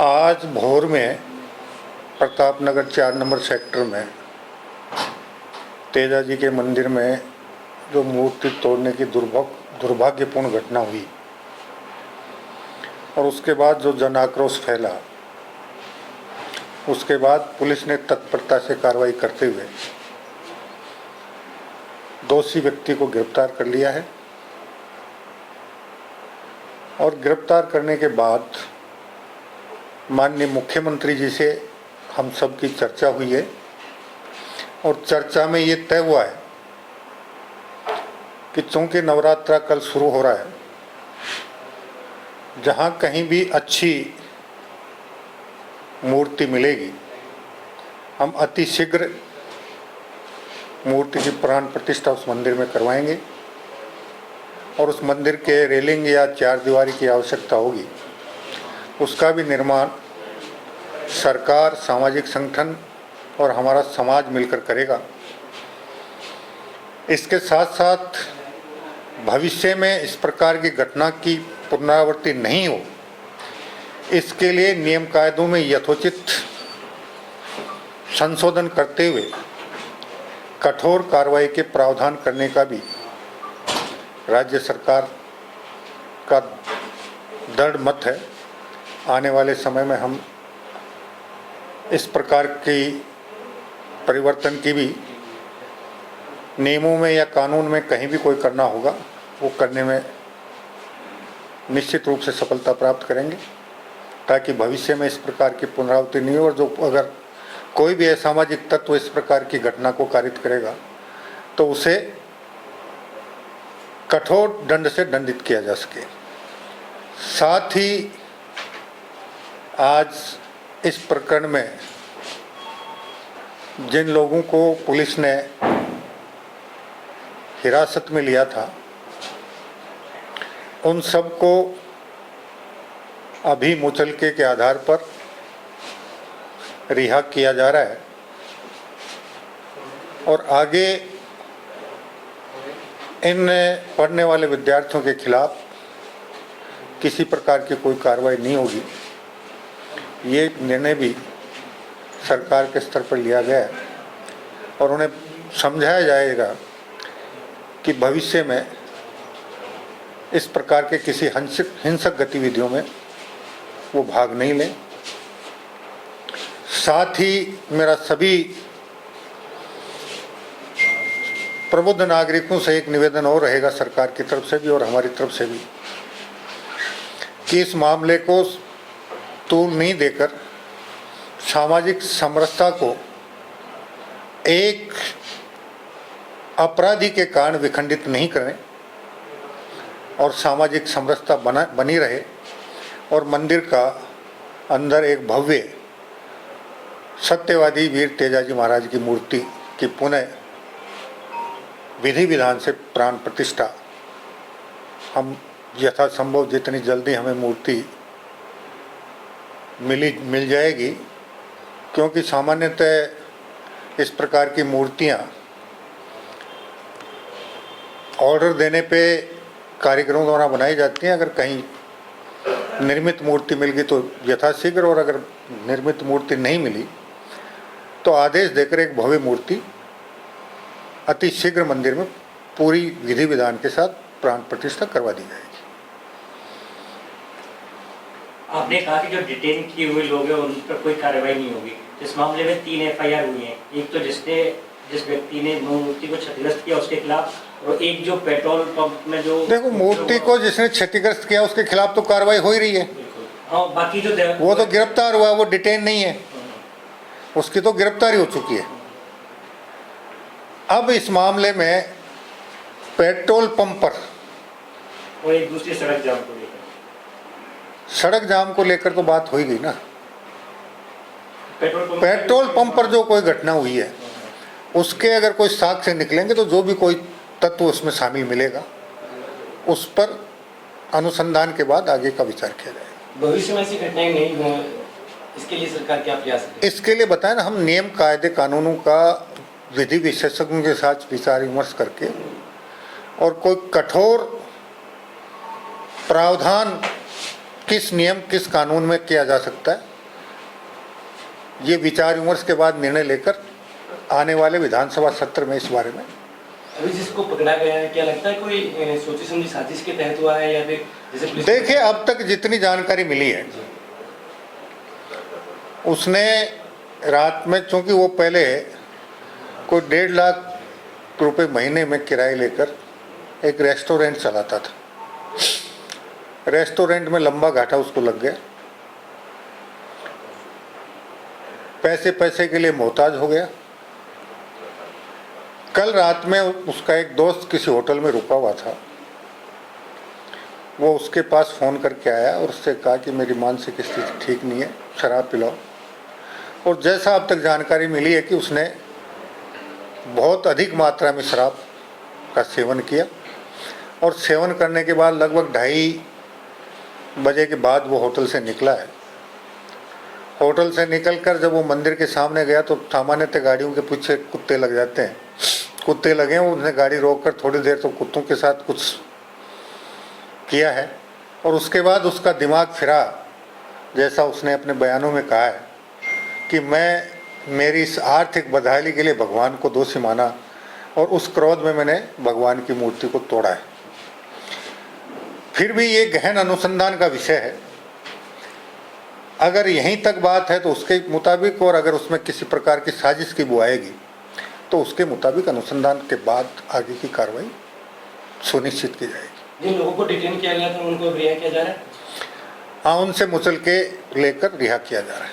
आज भोर में प्रताप नगर 4 नंबर सेक्टर में तेजा जी के मंदिर में जो मूर्ति तोड़ने की दुर्भाग्यपूर्ण घटना हुई और उसके बाद जो जन आक्रोश फैला, उसके बाद पुलिस ने तत्परता से कार्रवाई करते हुए दोषी व्यक्ति को गिरफ्तार कर लिया है। और गिरफ्तार करने के बाद माननीय मुख्यमंत्री जी से हम सब की चर्चा हुई है और चर्चा में ये तय हुआ है कि चूंकि नवरात्रा कल शुरू हो रहा है, जहाँ कहीं भी अच्छी मूर्ति मिलेगी हम अति शीघ्र मूर्ति की प्राण प्रतिष्ठा उस मंदिर में करवाएंगे और उस मंदिर के रेलिंग या चारदीवारी की आवश्यकता होगी उसका भी निर्माण सरकार, सामाजिक संगठन और हमारा समाज मिलकर करेगा। इसके साथ साथ भविष्य में इस प्रकार की घटना की पुनरावृत्ति नहीं हो, इसके लिए नियम कायदों में यथोचित संशोधन करते हुए कठोर कार्रवाई के प्रावधान करने का भी राज्य सरकार का दृढ़ मत है। आने वाले समय में हम इस प्रकार की परिवर्तन की भी नियमों में या कानून में कहीं भी कोई करना होगा वो करने में निश्चित रूप से सफलता प्राप्त करेंगे, ताकि भविष्य में इस प्रकार की पुनरावृत्ति नहीं हो। और जो अगर कोई भी असामाजिक तत्व इस प्रकार की घटना को कारित करेगा तो उसे कठोर दंड से दंडित किया जा सके। साथ ही आज इस प्रकरण में जिन लोगों को पुलिस ने हिरासत में लिया था उन सबको अभी मुचलके के आधार पर रिहा किया जा रहा है और आगे इन पढ़ने वाले विद्यार्थियों के खिलाफ किसी प्रकार की कोई कार्रवाई नहीं होगी। ये निर्णय भी सरकार के स्तर पर लिया गया है और उन्हें समझाया जाएगा कि भविष्य में इस प्रकार के किसी हिंसक गतिविधियों में वो भाग नहीं लें। साथ ही मेरा सभी प्रबुद्ध नागरिकों से एक निवेदन और रहेगा, सरकार की तरफ से भी और हमारी तरफ से भी, कि इस मामले को तूल नहीं देकर सामाजिक समरसता को एक अपराधी के कारण विखंडित नहीं करें और सामाजिक समरसता बनी रहे और मंदिर का अंदर एक भव्य सत्यवादी वीर तेजाजी महाराज की मूर्ति की पुनः विधि विधान से प्राण प्रतिष्ठा हम यथासंभव जितनी जल्दी हमें मूर्ति मिल जाएगी, क्योंकि सामान्यतः इस प्रकार की मूर्तियां ऑर्डर देने पे कारीगरों द्वारा बनाई जाती हैं। अगर कहीं निर्मित मूर्ति मिल गई तो यथाशीघ्र, और अगर निर्मित मूर्ति नहीं मिली तो आदेश देकर एक भव्य मूर्ति अति शीघ्र मंदिर में पूरी विधि विधान के साथ प्राण प्रतिष्ठा करवा दी जाएगी। आपने कहा कि जो डिटेन किए हुए लोग हैं उन पर कोई कार्रवाई नहीं होगी। इस मामले में 3 FIR हुई हैं, एक तो जिस व्यक्ति ने मूर्ति को क्षतिग्रस्त किया उसके खिलाफ, और एक जो पेट्रोल पंप में जो देखो मूर्ति को जिसने क्षतिग्रस्त किया उसके खिलाफ तो कार्रवाई हो ही रही है। और बाकी जो वो तो गिरफ्तार हुआ, वो डिटेन नहीं है, उसकी तो गिरफ्तारी हो चुकी है। अब इस मामले में पेट्रोल पंप पर और एक दूसरी सड़क जाम को लेकर तो बात हो ही गई ना। पेट्रोल पंप पर जो कोई घटना हुई है उसके अगर कोई साक्ष्य निकलेंगे तो जो भी कोई तत्व उसमें शामिल मिलेगा उस पर अनुसंधान के बाद आगे का विचार किया जाएगा। भविष्य में ऐसी घटनाएं नहीं हो, इसके लिए सरकार क्या प्रयास करेगी? इसके लिए बताएं ना, हम नियम कायदे कानूनों का विधि विशेषज्ञों के साथ विचार विमर्श करके और कोई कठोर प्रावधान किस नियम किस कानून में किया जा सकता है ये विचार विमर्श के बाद निर्णय लेकर आने वाले विधानसभा सत्र में इस बारे में। अभी जिसको पकड़ा गया है, क्या लगता है कोई सोची समझी साजिश के तहत हुआ है या फिर जैसे पुलिस? देखिए, अब तक जितनी जानकारी मिली है, उसने रात में, चूंकि वो पहले कोई 1.5 लाख रुपए महीने में किराए लेकर एक रेस्टोरेंट चलाता था। रेस्टोरेंट में लंबा घाटा उसको लग गया, पैसे के लिए मोहताज हो गया। कल रात में उसका एक दोस्त किसी होटल में रुका हुआ था, वो उसके पास फ़ोन करके आया और उससे कहा कि मेरी मानसिक स्थिति ठीक नहीं है, शराब पिलाओ। और जैसा अब तक जानकारी मिली है कि उसने बहुत अधिक मात्रा में शराब का सेवन किया और सेवन करने के बाद लगभग 2:30 बजे के बाद वो होटल से निकला है। होटल से निकलकर जब वो मंदिर के सामने गया तो सामान्यतः गाड़ियों के पीछे कुत्ते लग जाते हैं, कुत्ते लगे, उसने गाड़ी रोककर थोड़ी देर तो कुत्तों के साथ कुछ किया है और उसके बाद उसका दिमाग फिरा, जैसा उसने अपने बयानों में कहा है कि मेरी इस आर्थिक बदहाली के लिए भगवान को दोषी माना और उस क्रोध में मैंने भगवान की मूर्ति को तोड़ा है। फिर भी ये गहन अनुसंधान का विषय है। अगर यहीं तक बात है तो उसके मुताबिक, और अगर उसमें किसी प्रकार की साजिश की बुआएगी तो उसके मुताबिक अनुसंधान के बाद आगे की कार्रवाई सुनिश्चित की जाएगी। जिन लोगों को डिटेन किया गया था उनको रिहा किया जा रहा है? हाँ, उनसे मुचल के लेकर रिहा किया जा रहा है।